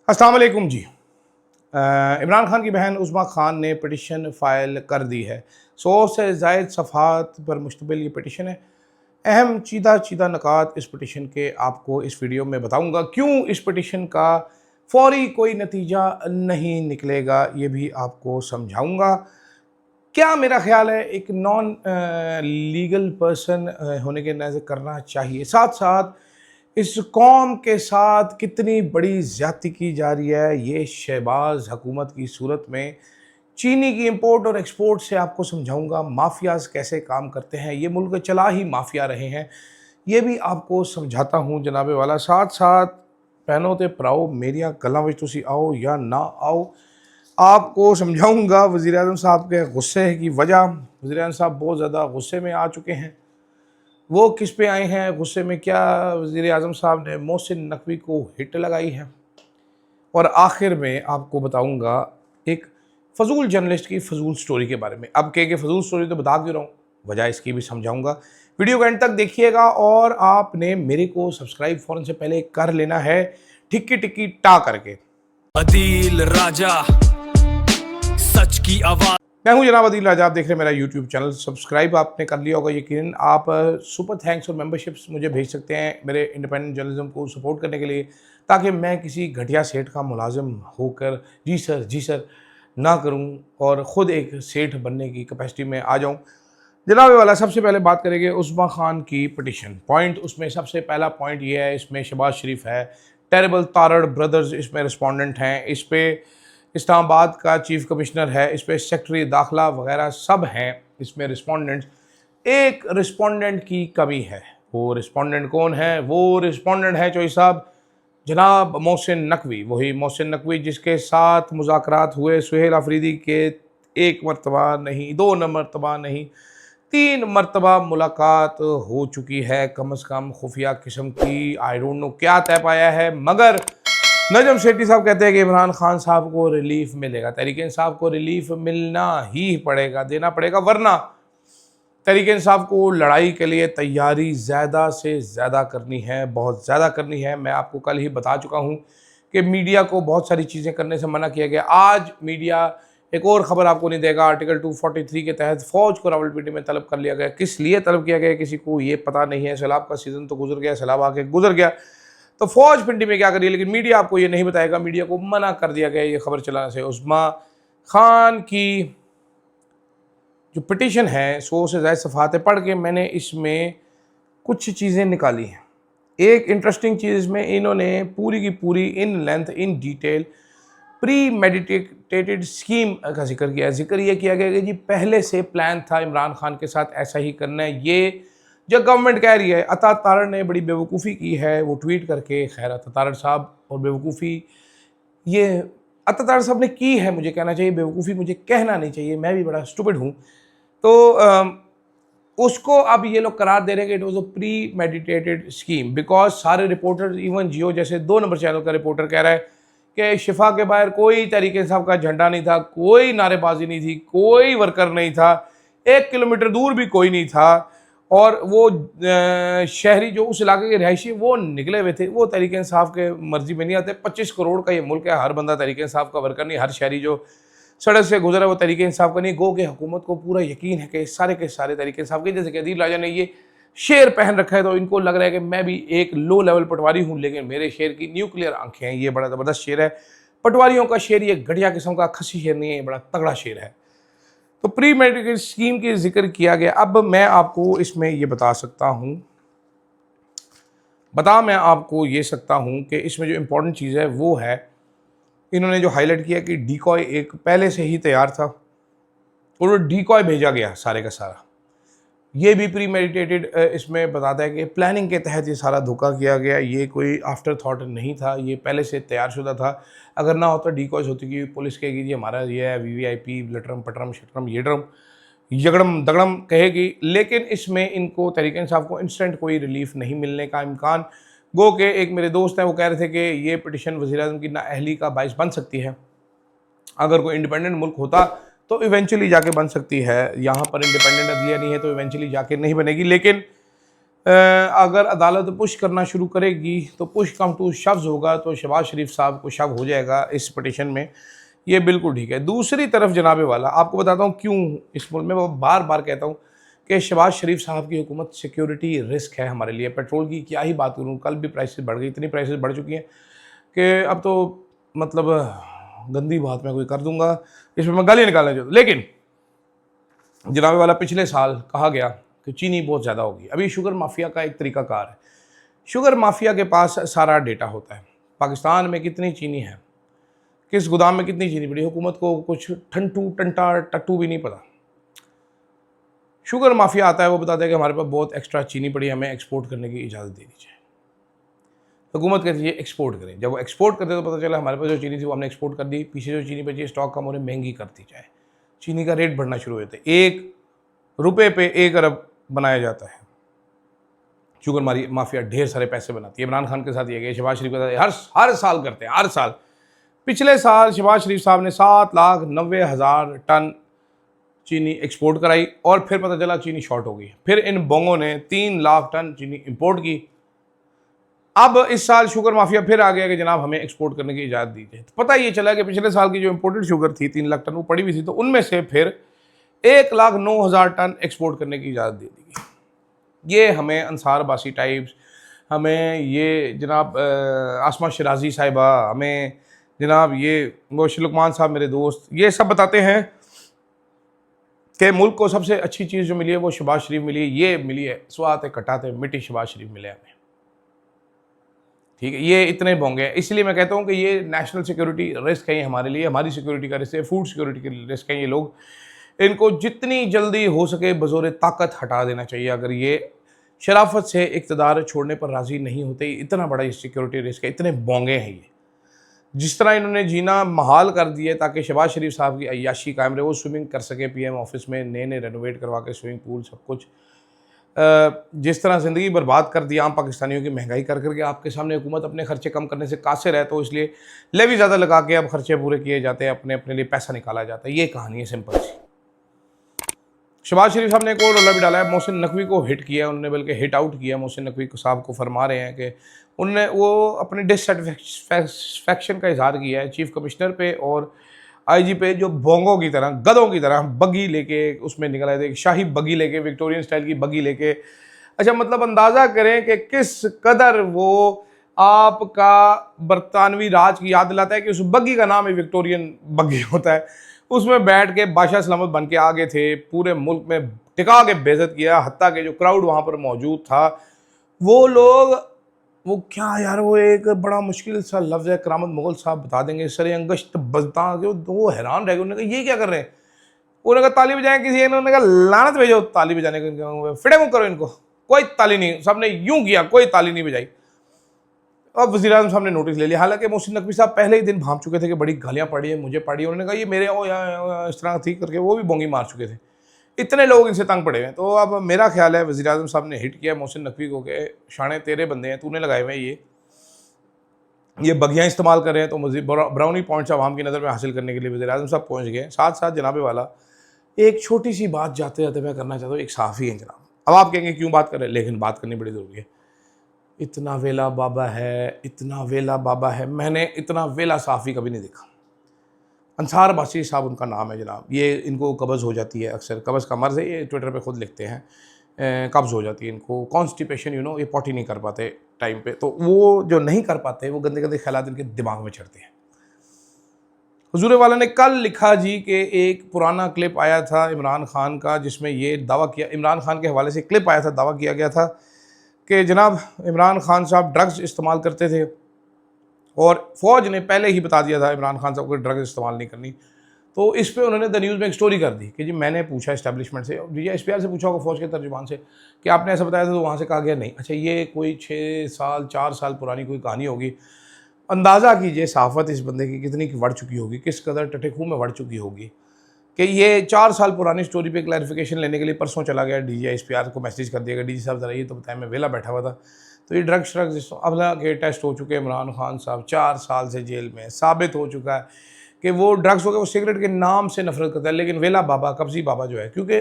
अस्सलाम वालेकुम जी। इमरान खान की बहन उज़्मा खान ने पिटिशन फ़ाइल कर दी है। 100 से ज़ायद सफ़हात पर मुश्तमिल ये पिटिशन है। अहम चीदा चीदा नकात इस पिटिशन के आपको इस वीडियो में बताऊंगा। क्यों इस पिटिशन का फ़ौरी कोई नतीजा नहीं निकलेगा ये भी आपको समझाऊंगा। क्या मेरा ख्याल है एक नॉन लीगल पर्सन होने के नाते करना चाहिए। साथ साथ इस कौम के साथ कितनी बड़ी ज़्यादती की जा रही है ये शहबाज हुकूमत की सूरत में। चीनी की इंपोर्ट और एक्सपोर्ट से आपको समझाऊंगा। माफियाज कैसे काम करते हैं, ये मुल्क चला ही माफिया रहे हैं, ये भी आपको समझाता हूँ जनाबे वाला। साथ साथ भैनों ते भराओ मेरिया गल्लां विच तुसी आओ या ना आओ, आपको समझाऊंगा वज़ीर आज़म साहब के गुस्से की वजह। वज़ीर आज़म साहब बहुत ज़्यादा गुस्से में आ चुके हैं। वो किस पे आए हैं गुस्से में, क्या वज़ीर आज़म साहब ने मोहसिन नकवी को हिट लगाई है, और आखिर में आपको बताऊंगा एक फजूल जर्नलिस्ट की फजूल स्टोरी के बारे में। अब कह के फजूल स्टोरी तो बता क्यों रहा हूँ, वजह इसकी भी समझाऊंगा। वीडियो को एंड तक देखिएगा और आपने मेरे को सब्सक्राइब फ़ौरन से पहले कर लेना है, टिक्की टिक्की टा करके। अदील राजा, सच की आवाज। मैं हूं जनाब अदील राजा, आप देख रहे हैं मेरा यूट्यूब चैनल। सब्सक्राइब आपने कर लिया होगा यकीनन। आप सुपर थैंक्स और मेंबरशिप्स मुझे भेज सकते हैं मेरे इंडिपेंडेंट जर्नलिज्म को सपोर्ट करने के लिए, ताकि मैं किसी घटिया सेठ का मुलाजिम होकर जी सर ना करूं और ख़ुद एक सेठ बनने की कैपेसिटी में आ जाऊं। जनाब वाला, सबसे पहले बात करेंगे उस्मा खान की पिटिशन। पॉइंट उसमें सबसे पहला पॉइंट ये है, इसमें शहबाज शरीफ है, टेरेबल तारड़ ब्रदर्स इसमें रिस्पोंडेंट हैं, इस पर इस्लामाबाद का चीफ कमिश्नर है, इस पर सेक्रेटरी दाखिला वगैरह सब हैं इसमें रिस्पोंडेंट्स। एक रिस्पोंडेंट की कमी है। वो रिस्पोंडेंट कौन है? वो रिस्पोंडेंट है चौधरी साहब जनाब मोहसिन नकवी। वही मोहसिन नकवी जिसके साथ मुज़ाकरात हुए सुहेल अफरीदी के एक मरतबा नहीं, दो मरतबा नहीं, 3 मरतबा मुलाकात हो चुकी है कम अज़ कम खुफिया किस्म की। आई डोंट नो क्या तय पाया है, मगर नजम सेठी साहब कहते हैं कि इमरान खान साहब को रिलीफ मिलेगा। तहरीक इंसाफ को रिलीफ मिलना ही पड़ेगा, देना पड़ेगा, वरना तहरीक इंसाफ को लड़ाई के लिए तैयारी ज़्यादा से ज़्यादा करनी है, बहुत ज़्यादा करनी है। मैं आपको कल ही बता चुका हूँ कि मीडिया को बहुत सारी चीज़ें करने से मना किया गया। आज मीडिया एक और ख़बर आपको नहीं देगा। आर्टिकल 243 के तहत फ़ौज को रावलपिंडी में तलब कर लिया गया। किस लिए तलब किया गया किसी को ये पता नहीं है। सैलाब का सीज़न तो गुजर गया, सैलाब आके गुजर गया, तो फौज पिंडी में क्या करिए, लेकिन मीडिया आपको ये नहीं बताएगा। मीडिया को मना कर दिया गया ये खबर चलाने से। उस्मा खान की जो पिटिशन है 100 से ज़्यादा सफ़हातें पढ़ के मैंने इसमें कुछ चीज़ें निकाली हैं। एक इंटरेस्टिंग चीज़ इसमें इन्होंने पूरी की पूरी in length in detail pre meditated scheme का जिक्र किया है। जिक्र ये किया गया कि जी पहले से प्लान था इमरान खान के साथ ऐसा ही करना है। ये जो गवर्नमेंट कह रही है, अता तारड़ ने बड़ी बेवकूफ़ी की है वो ट्वीट करके। खैर अता तारड़ साहब और बेवकूफ़ी ये अता तारड़ साहब ने की है, मुझे कहना चाहिए, बेवकूफ़ी मुझे कहना नहीं चाहिए, मैं भी बड़ा स्टूपिड हूँ। तो उसको अब ये लोग करार दे रहे हैं कि it was a pre meditated scheme, because सारे रिपोर्टर, इवन जियो जैसे 2 नंबर चैनल का रिपोर्टर कह रहा है कि शिफा के बाहर कोई तहरीक इंसाफ का झंडा नहीं था, कोई नारेबाजी नहीं थी, कोई वर्कर नहीं था, 1 किलोमीटर दूर भी कोई नहीं था, और वो शहरी जो उस इलाके के रहायशी वो निकले हुए थे, वो तहरीक इंसाफ के मर्जी में नहीं आते। 25 करोड़ का ये मुल्क है, हर बंदा तहरीक इंसाफ का वर्कर नहीं, हर शहरी जो सड़क से गुजरा वो तहरीक इंसाफ का नहीं। गो के हुकूमत को पूरा यकीन है कि सारे के सारे तहरीक इंसाफ के, जैसे कि अदील राजा ने ये शेर पहन रखा है तो इनको लग रहा है कि मैं भी एक लो लेवल पटवारी हूँ, लेकिन मेरे शेर की न्यूक्लियर आंखें हैं। ये बड़ा ज़बरदस्त शेर है। पटवारियों का शेर ये घटिया किस्म का खसी शेर नहीं है, ये बड़ा तगड़ा शेर है। तो प्री मेडिकल स्कीम के जिक्र किया गया। अब मैं आपको इसमें ये बता मैं आपको ये सकता हूँ कि इसमें जो इम्पोर्टेंट चीज़ है वो है, इन्होंने जो हाईलाइट किया कि डीकॉय एक पहले से ही तैयार था और डीकॉय भेजा गया सारे का सारा। ये भी प्री मेडिटेटेड इसमें बताता है कि प्लानिंग के तहत ये सारा धोखा किया गया। ये कोई आफ्टर थॉट नहीं था, ये पहले से तैयारशुदा था। अगर ना होता डीकॉयज होती कि पुलिस कहेगी जी हमारा ये है वीवीआईपी लटरम पटरम शटरम ये ड्रम यगड़म दगड़म कहेगी, लेकिन इसमें इनको तहरीक इंसाफ को इंस्टेंट कोई रिलीफ नहीं मिलने का इम्कान। गो के एक मेरे दोस्त हैं वो कह रहे थे कि ये पिटिशन वज़ीर-ए-आज़म की नाअहली का बाइस बन सकती है। अगर कोई इंडिपेंडेंट मुल्क होता तो इवेंचुअली जाके बन सकती है। यहाँ पर इंडिपेंडेंट अदलिया नहीं है तो इवेंचुअली जाके नहीं बनेगी। लेकिन अगर अदालत पुश करना शुरू करेगी तो पुश कम टू शव्स होगा, तो शहबाज शरीफ साहब को शव हो जाएगा इस पिटीशन में। ये बिल्कुल ठीक है। दूसरी तरफ जनाबे वाला, आपको बताता हूँ क्यों इस मुल्क में, मैं बार बार कहता हूँ कि शहबाज शरीफ साहब की हुकूमत सिक्योरिटी रिस्क है हमारे लिए। पेट्रोल की क्या ही बात करूँ, कल भी प्राइसेस बढ़ गई, इतनी प्राइसेस बढ़ चुकी हैं कि अब तो मतलब गंदी बात मैं कोई कर दूंगा, इसमें मैं गाली निकालना चाहता हूँ। लेकिन जनाबे वाला, पिछले साल कहा गया कि चीनी बहुत ज़्यादा होगी। अभी शुगर माफिया का एक तरीकाकार है, शुगर माफिया के पास सारा डेटा होता है, पाकिस्तान में कितनी चीनी है, किस गोदाम में कितनी चीनी पड़ी, हुकूमत को कुछ ठंटू टंटा टट्टू भी नहीं पता। शुगर माफिया आता है, वो बताता है कि हमारे पास बहुत एक्स्ट्रा चीनी पड़ी, हमें एक्सपोर्ट करने की इजाज़त दे दीजिए। हुकूमत कहती है एक्सपोर्ट करें। जब वो एक्सपोर्ट करते तो पता चला हमारे पास जो चीनी थी वो हमने एक्सपोर्ट कर दी, पीछे जो चीनी बची स्टॉक कम होने महंगी करती जाए, चीनी का रेट बढ़ना शुरू हो जाता है। 1 रुपये पे 1 अरब बनाया जाता है। शुगर माफिया ढेर सारे पैसे बनाती है। इमरान खान के साथ ये गया, शहबाज शरीफ के साथ हर साल करते हैं, हर साल। पिछले साल शहबाज शरीफ साहब ने 7,90,000 टन चीनी एक्सपोर्ट कराई और फिर पता चला चीनी शॉर्ट हो गई। फिर इन बोंगों ने 3 लाख टन चीनी इंपोर्ट की। अब इस साल शुगर माफिया फिर आ गया कि जनाब हमें एक्सपोर्ट करने की इजाज़त दीजिए। तो पता ये चला कि पिछले साल की जो इंपोर्टेड शुगर थी 3 लाख टन, वो पड़ी हुई थी, तो उनमें से फिर 1,09,000 टन एक्सपोर्ट करने की इजाज़त दे दी गई। ये हमें अंसार बासी टाइप्स, हमें ये जनाब आसमा शराजी साहिबा, हमें जनाब ये गोश लुकमान साहब मेरे दोस्त, ये सब बताते हैं कि मुल्क को सबसे अच्छी चीज़ जो मिली है वो शहबाज शरीफ मिली है। ये मिली है स्वात कटाते मिट्टी, शहबाज शरीफ मिले हमें, ठीक है। ये इतने बोंगे हैं, इसलिए मैं कहता हूँ कि ये नेशनल सिक्योरिटी रिस्क है, ये हमारे लिए, हमारी सिक्योरिटी का रिस्क है, फूड सिक्योरिटी के रिस्क है। ये लोग, इनको जितनी जल्दी हो सके बज़ोर ताकत हटा देना चाहिए। अगर ये शराफत से इक़्तिदार छोड़ने पर राज़ी नहीं होते, इतना बड़ा ये सिक्योरिटी रिस्क है, इतने बोंगे हैं ये। जिस तरह इन्होंने जीना महाल कर दिए ताकि शहबाज शरीफ साहब की अय्याशी कायम रहे, वो स्विमिंग कर सके पीएम ऑफिस में, नए नए रेनोवेट करवा के स्विमिंग पूल सब कुछ। जिस तरह ज़िंदगी बर्बाद कर दी आम पाकिस्तानियों की, महंगाई कर करके आपके सामने हुकूमत अपने खर्चे कम करने से कासिर है, तो इसलिए लेवी ज़्यादा लगा के अब खर्चे पूरे किए जाते हैं, अपने अपने लिए पैसा निकाला जाता है। ये कहानी है सिंपल सी। शहबाज शरीफ साहब ने एक और रोला भी डाला है, मोहसिन नकवी को हिट किया उन्होंने, बल्कि हिट आउट किया। मोहसिन नकवी साहब को फरमा रहे हैं कि उनने वो अपने डिससेटिस्फैक्शन का इजहार किया है चीफ कमिश्नर पे और आईजी पे, जो बोंगों की तरह, गधों की तरह बगी लेके उसमें निकल आए थे, शाही बगी लेके, विक्टोरियन स्टाइल की बगी लेके। अच्छा, मतलब अंदाज़ा करें कि किस कदर वो आपका बरतानवी राज की याद दिलाता है कि उस बगी का नाम ही विक्टोरियन बगी होता है। उसमें बैठ के बादशाह सलामत बन के आगे थे, पूरे मुल्क में टिका के बेइज्जत किया, हत्ता के जो क्राउड वहाँ पर मौजूद था, वो लोग, वो क्या यार, वो एक बड़ा मुश्किल सा लफ्ज़ है, करामत मुगल साहब बता देंगे, सरे अंगश्त बजता, वो हैरान रह गए। उन्होंने कहा ये क्या कर रहे हैं, उन्होंने कहा ताली बजाएं किसी, उन्होंने कहा लानत भेजो ताली बजाने को, फिटे मुँह करो इनको, कोई ताली नहीं, सबने यूं किया, कोई ताली नहीं बजाई। अब वज़ीर आज़म साहब ने नोटिस ले लिया। हालांकि मोहसिन नकवी साहब पहले ही दिन भाप चुके थे कि बड़ी गालियाँ पड़ी है, मुझे पड़ी, उन्होंने कहा ये मेरे इस तरह थी करके वो भी बोंगी मार चुके थे, इतने लोग इनसे तंग पड़े हैं। तो अब मेरा ख्याल है वज़ीर आज़म साहब ने हिट किया मोहसिन नकवी को कि शाने तेरे बंदे हैं, तूने लगाए हुए हैं ये बगियाँ इस्तेमाल कर रहे हैं, तो मज़ीद ब्राउनी पॉइंट्स आवाम की नज़र में हासिल करने के लिए वज़ीर आज़म साहब पहुँच गए। साथ साथ जनाबे वाला, एक छोटी सी बात जाते जाते मैं करना चाहता हूँ। एक सहाफ़ी है जनाब, अब आप कहेंगे क्यों बात कर रहे हैं, लेकिन बात करनी बड़ी ज़रूरी है। इतना वेला बाबा है, इतना वेला बाबा है, मैंने इतना वेला सहाफ़ी कभी नहीं देखा। अंसार बासी साहब उनका नाम है जनाब। ये इनको कब्ज़ हो जाती है, अक्सर कब्ज़ का मर्ज़ है, ये ट्विटर पे खुद लिखते हैं, कब्ज़ हो जाती है इनको, कॉन्स्टिपेशन, ये पॉटी नहीं कर पाते टाइम पे, तो वो जो नहीं कर पाते वो गंदे गंदे ख्यालात इनके दिमाग में चढ़ते हैं। हुजूर वाला ने कल लिखा जी कि एक पुराना क्लिप आया था इमरान खान का, जिसमें ये दावा किया, इमरान खान के हवाले से क्लिप आया था, दावा किया गया था कि जनाब इमरान खान साहब ड्रग्स इस्तेमाल करते थे और फ़ौज ने पहले ही बता दिया था इमरान खान साहब को ड्रग्स इस्तेमाल नहीं करनी। तो इस पे उन्होंने द न्यूज़ में एक स्टोरी कर दी कि जी मैंने पूछा इस्टेब्लिशमेंट से, या एसपीआर से पूछा होगा फ़ौज के तर्जुमान से कि आपने ऐसा बताया था, तो वहाँ से कहा गया नहीं। अच्छा, ये कोई 6 साल 4 साल पुरानी कोई कहानी होगी। अंदाज़ा कीजिए सहाफ़त इस बंदे की कितनी की बढ़ चुकी होगी, किस कदर टटे खूह में बढ़ चुकी होगी कि ये 4 साल पुरानी स्टोरी पे क्लैरिफिकेशन लेने के लिए परसों चला गया डीजी एसपीआर को मैसेज कर दिया गया, डीजी साहब ज़रा ये तो बताएं, मैं वेला बैठा हुआ था, तो ये ड्रग्स अब के टेस्ट हो चुके हैं। इमरान खान साहब 4 साल से जेल में, साबित हो चुका है कि वो ड्रग्स हो गए, वो सिगरेट के नाम से नफरत करता है, लेकिन वेला बाबा, कब्ज़ी बाबा जो है, क्योंकि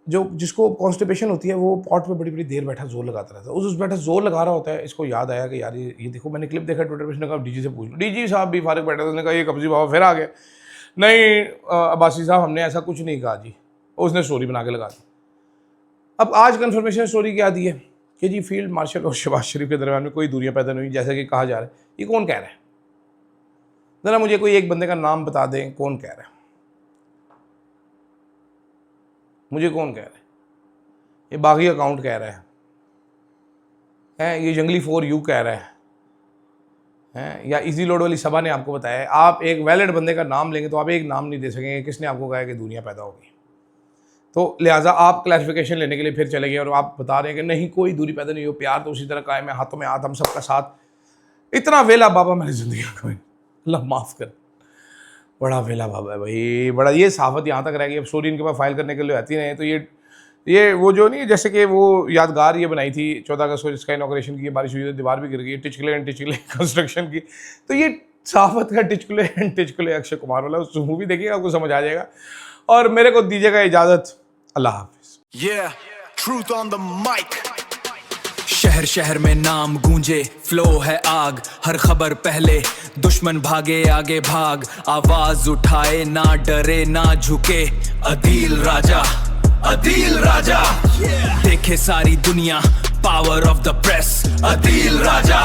जो जिसको कॉन्स्टिपेशन होती है वो पॉट पे बड़ी बड़ी देर बैठा जोर लगाता रहता है। उस बैठा जोर लगा रहा होता है, इसको याद आया कि यार ये देखो, मैंने क्लिप देखा ट्विटर पे, उसने कहा डीजी से पूछ लो। डीजी साहब भी फारिग बैठे थे, उसने कहा ये कब्जी बाबा फिर आ गए। नहीं अब्बासी साहब, हमने ऐसा कुछ नहीं कहा जी, उसने स्टोरी बना के लगा दी। अब आज कन्फर्मेशन स्टोरी क्या दी है कि जी फील्ड मार्शल और शहबाज शरीफ के दरमियान में कोई दूरियां पैदा नहीं हुई जैसा कि कहा जा रहा है। ये कौन कह रहा है? ज़रा मुझे कोई एक बंदे का नाम बता दें, कौन कह रहा है? मुझे कौन कह रहा है? ये बागी अकाउंट कह रहा है, ये जंगली 4U कह रहा है, या इजी लोड वाली सभा ने आपको बताया है? आप एक वैलिड बंदे का नाम लेंगे तो आप एक नाम नहीं दे सकेंगे किसने आपको कहा है कि दुनिया पैदा होगी। तो लिहाजा आप क्लैरिफिकेशन लेने के लिए फिर चले गए और आप बता रहे हैं कि नहीं कोई दूरी पैदा नहीं हो, प्यार तो उसी तरह कायम है, हाथों में हाथ, हम सबका साथ। इतना वेला बाबा मैंने ज़िंदगी में, अल्लाह माफ़ कर, बड़ा वेला बाबा है भाई, बड़ा। ये सहाफ़त यहाँ तक रह गई, अब स्टोरी इनके पास फाइल करने के लिए आती नहीं। तो ये वो जो नहीं, जैसे कि वो यादगार ये बनाई थी 14 अगस्त को जिसका इनॉग्रेशन की, बारिश हुई तो दीवार भी गिर गई, टिचकुले एंड टिचकुले कंस्ट्रक्शन की। तो ये सहाफ़त का टिचकुले एंड टिचकुले अक्षय कुमार वाला उस मूवी देखिएगा, आपको समझ आ जाएगा। और मेरे को दीजिएगा इजाज़त, अल्लाह हाफ़िज़। Yeah, truth on the mic. शहर शहर में नाम गूंजे, फ्लो है आग, हर खबर पहले, दुश्मन भागे आगे भाग, आवाज उठाए ना डरे ना झुके, अदील राजा, अदील राजा, देखे सारी दुनिया, power of the press, Adeel Raja.